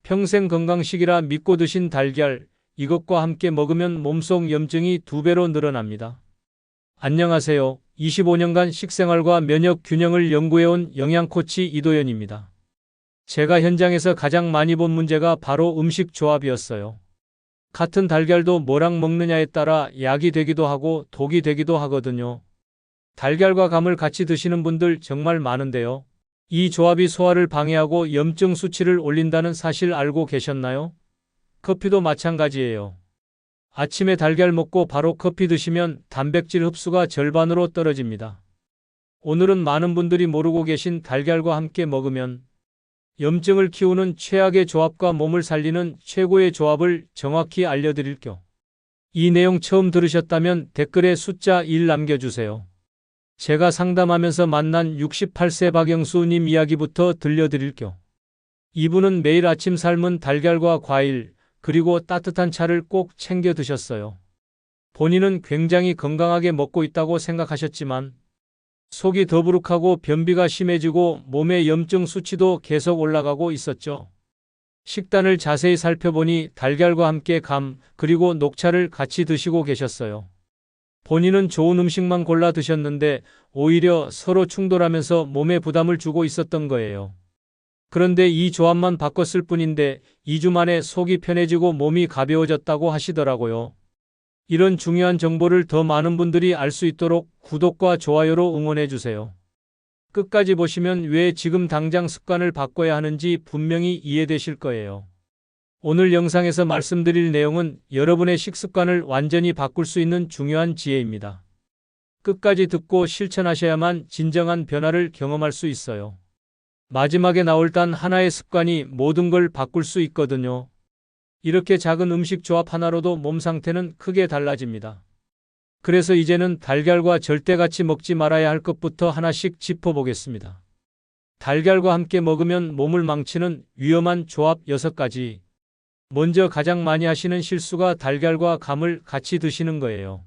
평생 건강식이라 믿고 드신 달걀, 이것과 함께 먹으면 몸속 염증이 2배로 늘어납니다. 안녕하세요. 25년간 식생활과 면역 균형을 연구해온 영양코치 이도현입니다. 제가 현장에서 가장 많이 본 문제가 바로 음식 조합이었어요. 같은 달걀도 뭐랑 먹느냐에 따라 약이 되기도 하고 독이 되기도 하거든요. 달걀과 감을 같이 드시는 분들 정말 많은데요. 이 조합이 소화를 방해하고 염증 수치를 올린다는 사실 알고 계셨나요? 커피도 마찬가지예요. 아침에 달걀 먹고 바로 커피 드시면 단백질 흡수가 절반으로 떨어집니다. 오늘은 많은 분들이 모르고 계신 달걀과 함께 먹으면 염증을 키우는 최악의 조합과 몸을 살리는 최고의 조합을 정확히 알려드릴게요. 이 내용 처음 들으셨다면 댓글에 숫자 1 남겨주세요. 제가 상담하면서 만난 68세 박영수님 이야기부터 들려드릴게요. 이분은 매일 아침 삶은 달걀과 과일, 그리고 따뜻한 차를 꼭 챙겨 드셨어요. 본인은 굉장히 건강하게 먹고 있다고 생각하셨지만 속이 더부룩하고 변비가 심해지고 몸의 염증 수치도 계속 올라가고 있었죠. 식단을 자세히 살펴보니 달걀과 함께 감, 그리고 녹차를 같이 드시고 계셨어요. 본인은 좋은 음식만 골라 드셨는데 오히려 서로 충돌하면서 몸에 부담을 주고 있었던 거예요. 그런데 이 조합만 바꿨을 뿐인데 2주 만에 속이 편해지고 몸이 가벼워졌다고 하시더라고요. 이런 중요한 정보를 더 많은 분들이 알 수 있도록 구독과 좋아요로 응원해 주세요. 끝까지 보시면 왜 지금 당장 습관을 바꿔야 하는지 분명히 이해되실 거예요. 오늘 영상에서 말씀드릴 내용은 여러분의 식습관을 완전히 바꿀 수 있는 중요한 지혜입니다. 끝까지 듣고 실천하셔야만 진정한 변화를 경험할 수 있어요. 마지막에 나올 단 하나의 습관이 모든 걸 바꿀 수 있거든요. 이렇게 작은 음식 조합 하나로도 몸 상태는 크게 달라집니다. 그래서 이제는 달걀과 절대 같이 먹지 말아야 할 것부터 하나씩 짚어보겠습니다. 달걀과 함께 먹으면 몸을 망치는 위험한 조합 6가지. 먼저 가장 많이 하시는 실수가 달걀과 감을 같이 드시는 거예요.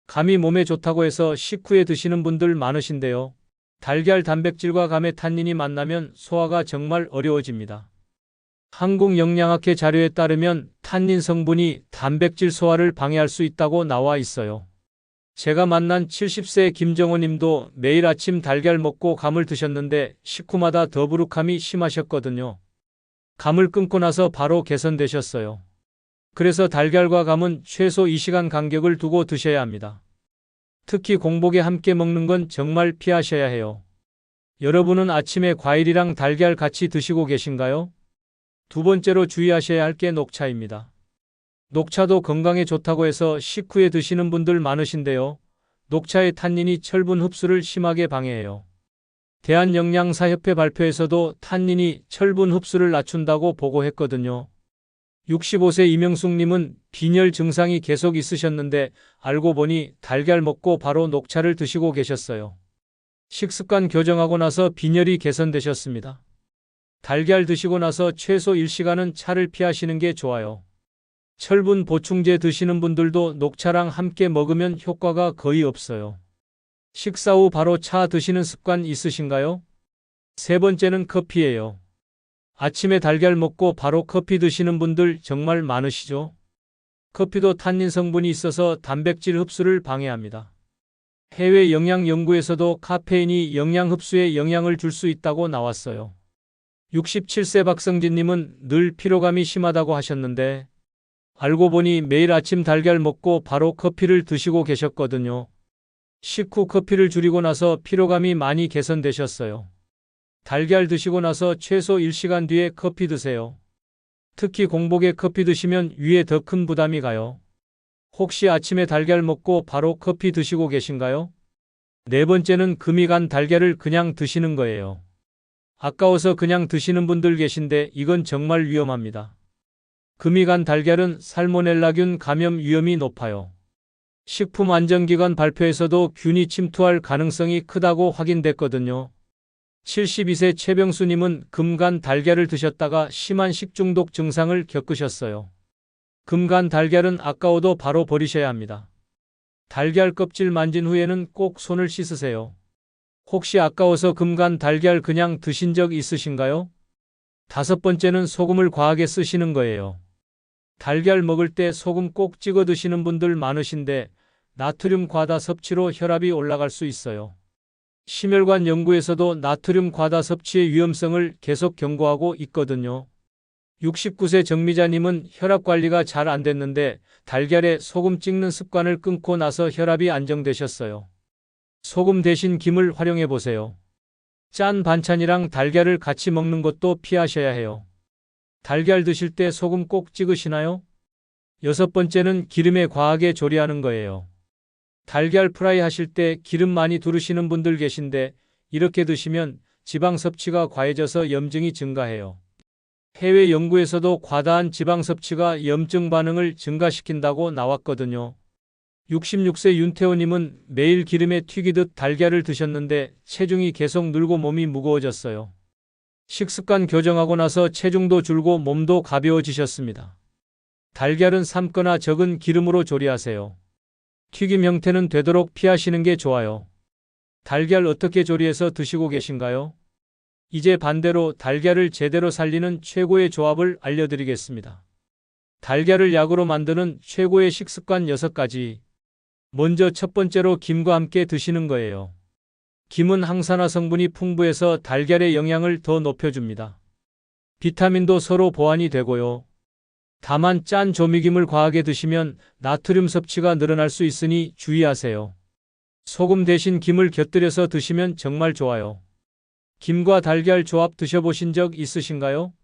감이 몸에 좋다고 해서 식후에 드시는 분들 많으신데요. 달걀 단백질과 감의 탄닌이 만나면 소화가 정말 어려워집니다. 한국영양학회 자료에 따르면 탄닌 성분이 단백질 소화를 방해할 수 있다고 나와 있어요. 제가 만난 70세 김정호 님도 매일 아침 달걀 먹고 감을 드셨는데 식후마다 더부룩함이 심하셨거든요. 감을 끊고 나서 바로 개선되셨어요. 그래서 달걀과 감은 최소 2시간 간격을 두고 드셔야 합니다. 특히 공복에 함께 먹는 건 정말 피하셔야 해요. 여러분은 아침에 과일이랑 달걀 같이 드시고 계신가요? 두 번째로 주의하셔야 할 게 녹차입니다. 녹차도 건강에 좋다고 해서 식후에 드시는 분들 많으신데요. 녹차의 탄닌이 철분 흡수를 심하게 방해해요. 대한영양사협회 발표에서도 탄닌이 철분 흡수를 낮춘다고 보고했거든요. 65세 이명숙님은 빈혈 증상이 계속 있으셨는데 알고 보니 달걀 먹고 바로 녹차를 드시고 계셨어요. 식습관 교정하고 나서 빈혈이 개선되셨습니다. 달걀 드시고 나서 최소 1시간은 차를 피하시는 게 좋아요. 철분 보충제 드시는 분들도 녹차랑 함께 먹으면 효과가 거의 없어요. 식사 후 바로 차 드시는 습관 있으신가요? 세 번째는 커피예요. 아침에 달걀 먹고 바로 커피 드시는 분들 정말 많으시죠? 커피도 탄닌 성분이 있어서 단백질 흡수를 방해합니다. 해외 영양 연구에서도 카페인이 영양 흡수에 영향을 줄 수 있다고 나왔어요. 67세 박성진님은 늘 피로감이 심하다고 하셨는데 알고 보니 매일 아침 달걀 먹고 바로 커피를 드시고 계셨거든요. 식후 커피를 줄이고 나서 피로감이 많이 개선되셨어요. 달걀 드시고 나서 최소 1시간 뒤에 커피 드세요. 특히 공복에 커피 드시면 위에 더 큰 부담이 가요. 혹시 아침에 달걀 먹고 바로 커피 드시고 계신가요? 네 번째는 금이 간 달걀을 그냥 드시는 거예요. 아까워서 그냥 드시는 분들 계신데 이건 정말 위험합니다. 금이 간 달걀은 살모넬라균 감염 위험이 높아요. 식품안전기관 발표에서도 균이 침투할 가능성이 크다고 확인됐거든요. 72세 최병수님은 금간 달걀을 드셨다가 심한 식중독 증상을 겪으셨어요. 금간 달걀은 아까워도 바로 버리셔야 합니다. 달걀 껍질 만진 후에는 꼭 손을 씻으세요. 혹시 아까워서 금간 달걀 그냥 드신 적 있으신가요? 5번째는 소금을 과하게 쓰시는 거예요. 달걀 먹을 때 소금 꼭 찍어 드시는 분들 많으신데 나트륨 과다 섭취로 혈압이 올라갈 수 있어요. 심혈관 연구에서도 나트륨 과다 섭취의 위험성을 계속 경고하고 있거든요. 69세 정미자님은 혈압 관리가 잘 안 됐는데 달걀에 소금 찍는 습관을 끊고 나서 혈압이 안정되셨어요. 소금 대신 김을 활용해 보세요. 짠 반찬이랑 달걀을 같이 먹는 것도 피하셔야 해요. 달걀 드실 때 소금 꼭 찍으시나요? 6번째는 기름에 과하게 조리하는 거예요. 달걀 프라이 하실 때 기름 많이 두르시는 분들 계신데 이렇게 드시면 지방 섭취가 과해져서 염증이 증가해요. 해외 연구에서도 과다한 지방 섭취가 염증 반응을 증가시킨다고 나왔거든요. 66세 윤태호님은 매일 기름에 튀기듯 달걀을 드셨는데 체중이 계속 늘고 몸이 무거워졌어요. 식습관 교정하고 나서 체중도 줄고 몸도 가벼워지셨습니다. 달걀은 삶거나 적은 기름으로 조리하세요. 튀김 형태는 되도록 피하시는 게 좋아요. 달걀 어떻게 조리해서 드시고 계신가요? 이제 반대로 달걀을 제대로 살리는 최고의 조합을 알려드리겠습니다. 달걀을 약으로 만드는 최고의 식습관 6가지. 먼저 첫 번째로 김과 함께 드시는 거예요. 김은 항산화 성분이 풍부해서 달걀의 영양을 더 높여줍니다. 비타민도 서로 보완이 되고요. 다만 짠 조미김을 과하게 드시면 나트륨 섭취가 늘어날 수 있으니 주의하세요. 소금 대신 김을 곁들여서 드시면 정말 좋아요. 김과 달걀 조합 드셔보신 적 있으신가요?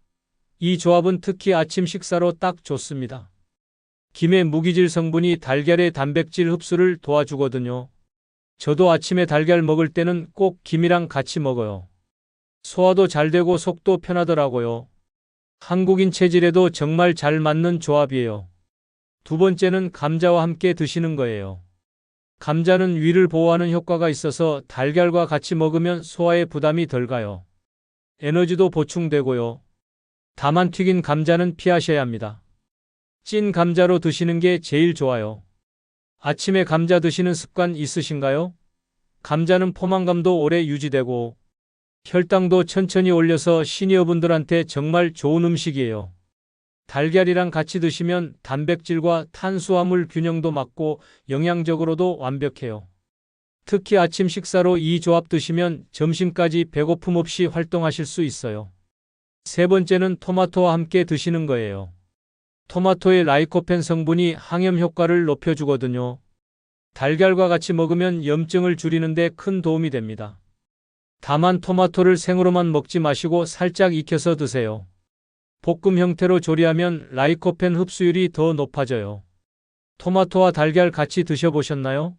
이 조합은 특히 아침 식사로 딱 좋습니다. 김의 무기질 성분이 달걀의 단백질 흡수를 도와주거든요. 저도 아침에 달걀 먹을 때는 꼭 김이랑 같이 먹어요. 소화도 잘 되고 속도 편하더라고요. 한국인 체질에도 정말 잘 맞는 조합이에요. 두 번째는 감자와 함께 드시는 거예요. 감자는 위를 보호하는 효과가 있어서 달걀과 같이 먹으면 소화에 부담이 덜 가요. 에너지도 보충되고요. 다만 튀긴 감자는 피하셔야 합니다. 찐 감자로 드시는 게 제일 좋아요. 아침에 감자 드시는 습관 있으신가요? 감자는 포만감도 오래 유지되고 혈당도 천천히 올려서 시니어분들한테 정말 좋은 음식이에요. 달걀이랑 같이 드시면 단백질과 탄수화물 균형도 맞고 영양적으로도 완벽해요. 특히 아침 식사로 이 조합 드시면 점심까지 배고픔 없이 활동하실 수 있어요. 세 번째는 토마토와 함께 드시는 거예요. 토마토의 라이코펜 성분이 항염 효과를 높여주거든요. 달걀과 같이 먹으면 염증을 줄이는 데 큰 도움이 됩니다. 다만 토마토를 생으로만 먹지 마시고 살짝 익혀서 드세요. 볶음 형태로 조리하면 라이코펜 흡수율이 더 높아져요. 토마토와 달걀 같이 드셔보셨나요?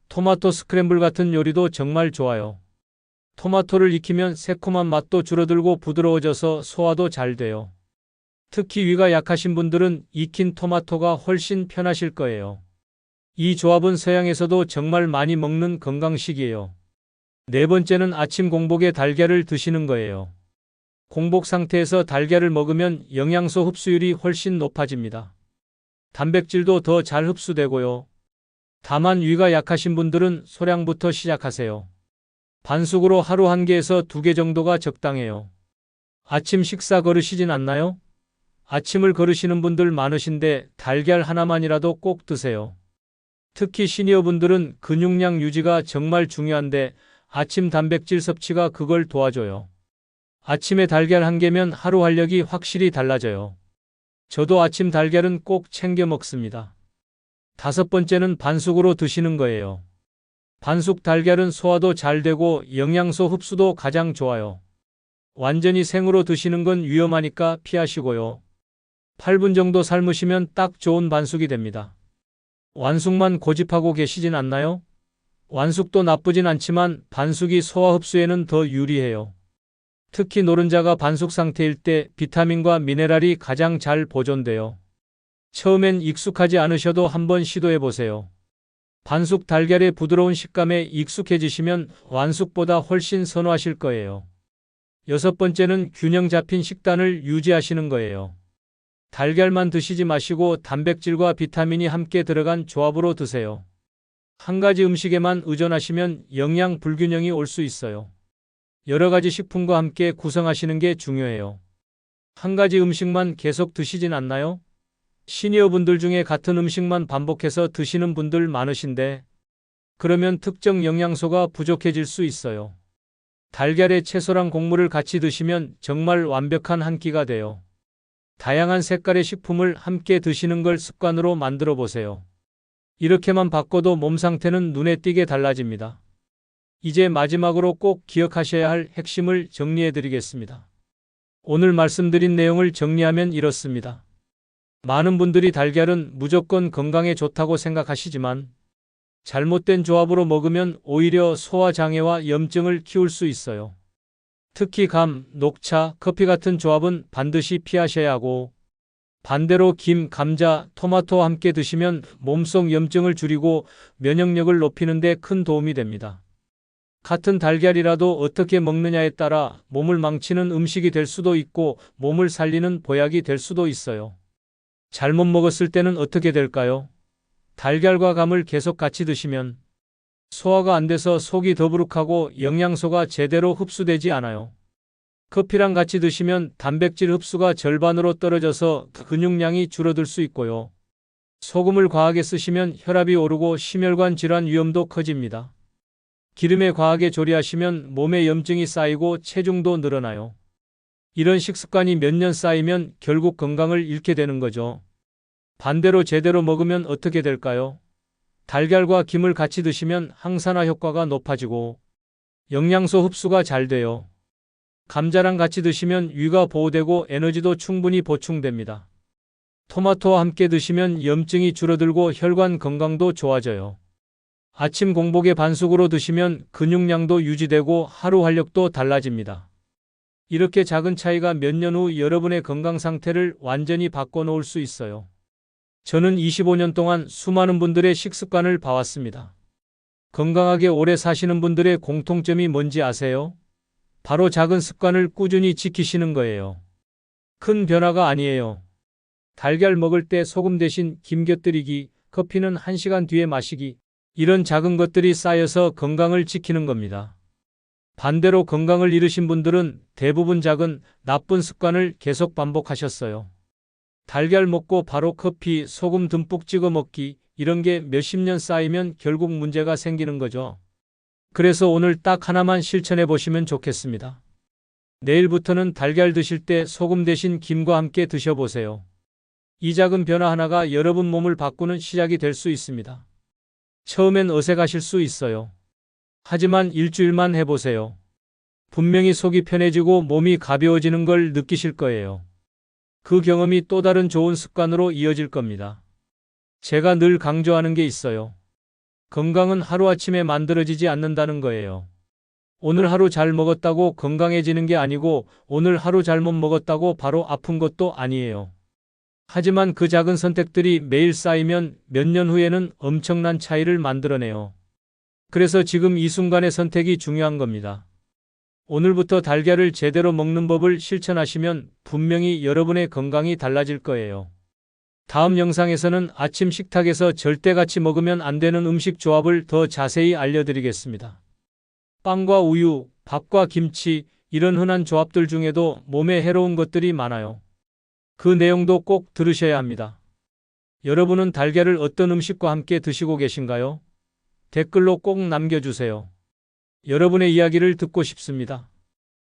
토마토 스크램블 같은 요리도 정말 좋아요. 토마토를 익히면 새콤한 맛도 줄어들고 부드러워져서 소화도 잘 돼요. 특히 위가 약하신 분들은 익힌 토마토가 훨씬 편하실 거예요. 이 조합은 서양에서도 정말 많이 먹는 건강식이에요. 네 번째는 아침 공복에 달걀을 드시는 거예요. 공복 상태에서 달걀을 먹으면 영양소 흡수율이 훨씬 높아집니다. 단백질도 더 잘 흡수되고요. 다만 위가 약하신 분들은 소량부터 시작하세요. 반숙으로 하루 1개에서 2개 정도가 적당해요. 아침 식사 거르시진 않나요? 아침을 거르시는 분들 많으신데 달걀 하나만이라도 꼭 드세요. 특히 시니어분들은 근육량 유지가 정말 중요한데 아침 단백질 섭취가 그걸 도와줘요. 아침에 달걀 1개면 하루 활력이 확실히 달라져요. 저도 아침 달걀은 꼭 챙겨 먹습니다. 5번째는 반숙으로 드시는 거예요. 반숙 달걀은 소화도 잘 되고 영양소 흡수도 가장 좋아요. 완전히 생으로 드시는 건 위험하니까 피하시고요. 8분 정도 삶으시면 딱 좋은 반숙이 됩니다. 완숙만 고집하고 계시진 않나요? 완숙도 나쁘진 않지만 반숙이 소화 흡수에는 더 유리해요. 특히 노른자가 반숙 상태일 때 비타민과 미네랄이 가장 잘 보존돼요. 처음엔 익숙하지 않으셔도 한번 시도해보세요. 반숙 달걀의 부드러운 식감에 익숙해지시면 완숙보다 훨씬 선호하실 거예요. 6번째는 균형 잡힌 식단을 유지하시는 거예요. 달걀만 드시지 마시고 단백질과 비타민이 함께 들어간 조합으로 드세요. 한 가지 음식에만 의존하시면 영양 불균형이 올 수 있어요. 여러 가지 식품과 함께 구성하시는 게 중요해요. 한 가지 음식만 계속 드시진 않나요? 시니어분들 중에 같은 음식만 반복해서 드시는 분들 많으신데, 그러면 특정 영양소가 부족해질 수 있어요. 달걀에 채소랑 곡물을 같이 드시면 정말 완벽한 한 끼가 돼요. 다양한 색깔의 식품을 함께 드시는 걸 습관으로 만들어 보세요. 이렇게만 바꿔도 몸 상태는 눈에 띄게 달라집니다. 이제 마지막으로 꼭 기억하셔야 할 핵심을 정리해 드리겠습니다. 오늘 말씀드린 내용을 정리하면 이렇습니다. 많은 분들이 달걀은 무조건 건강에 좋다고 생각하시지만 잘못된 조합으로 먹으면 오히려 소화장애와 염증을 키울 수 있어요. 특히 감, 녹차, 커피 같은 조합은 반드시 피하셔야 하고, 반대로 김, 감자, 토마토와 함께 드시면 몸속 염증을 줄이고 면역력을 높이는 데 큰 도움이 됩니다. 같은 달걀이라도 어떻게 먹느냐에 따라 몸을 망치는 음식이 될 수도 있고 몸을 살리는 보약이 될 수도 있어요. 잘못 먹었을 때는 어떻게 될까요? 달걀과 감을 계속 같이 드시면 소화가 안 돼서 속이 더부룩하고 영양소가 제대로 흡수되지 않아요. 커피랑 같이 드시면 단백질 흡수가 절반으로 떨어져서 근육량이 줄어들 수 있고요. 소금을 과하게 쓰시면 혈압이 오르고 심혈관 질환 위험도 커집니다. 기름에 과하게 조리하시면 몸에 염증이 쌓이고 체중도 늘어나요. 이런 식습관이 몇 년 쌓이면 결국 건강을 잃게 되는 거죠. 반대로 제대로 먹으면 어떻게 될까요? 달걀과 김을 같이 드시면 항산화 효과가 높아지고 영양소 흡수가 잘 돼요. 감자랑 같이 드시면 위가 보호되고 에너지도 충분히 보충됩니다. 토마토와 함께 드시면 염증이 줄어들고 혈관 건강도 좋아져요. 아침 공복에 반숙으로 드시면 근육량도 유지되고 하루 활력도 달라집니다. 이렇게 작은 차이가 몇 년 후 여러분의 건강 상태를 완전히 바꿔놓을 수 있어요. 저는 25년 동안 수많은 분들의 식습관을 봐왔습니다. 건강하게 오래 사시는 분들의 공통점이 뭔지 아세요? 바로 작은 습관을 꾸준히 지키시는 거예요. 큰 변화가 아니에요. 달걀 먹을 때 소금 대신 김 곁들이기, 커피는 1시간 뒤에 마시기, 이런 작은 것들이 쌓여서 건강을 지키는 겁니다. 반대로 건강을 잃으신 분들은 대부분 작은 나쁜 습관을 계속 반복하셨어요. 달걀 먹고 바로 커피, 소금 듬뿍 찍어 먹기, 이런 게 몇십 년 쌓이면 결국 문제가 생기는 거죠. 그래서 오늘 딱 하나만 실천해 보시면 좋겠습니다. 내일부터는 달걀 드실 때 소금 대신 김과 함께 드셔보세요. 이 작은 변화 하나가 여러분 몸을 바꾸는 시작이 될 수 있습니다. 처음엔 어색하실 수 있어요. 하지만 일주일만 해보세요. 분명히 속이 편해지고 몸이 가벼워지는 걸 느끼실 거예요. 그 경험이 또 다른 좋은 습관으로 이어질 겁니다. 제가 늘 강조하는 게 있어요. 건강은 하루아침에 만들어지지 않는다는 거예요. 오늘 하루 잘 먹었다고 건강해지는 게 아니고 오늘 하루 잘못 먹었다고 바로 아픈 것도 아니에요. 하지만 그 작은 선택들이 매일 쌓이면 몇 년 후에는 엄청난 차이를 만들어내요. 그래서 지금 이 순간의 선택이 중요한 겁니다. 오늘부터 달걀을 제대로 먹는 법을 실천하시면 분명히 여러분의 건강이 달라질 거예요. 다음 영상에서는 아침 식탁에서 절대 같이 먹으면 안 되는 음식 조합을 더 자세히 알려드리겠습니다. 빵과 우유, 밥과 김치, 이런 흔한 조합들 중에도 몸에 해로운 것들이 많아요. 그 내용도 꼭 들으셔야 합니다. 여러분은 달걀을 어떤 음식과 함께 드시고 계신가요? 댓글로 꼭 남겨주세요. 여러분의 이야기를 듣고 싶습니다.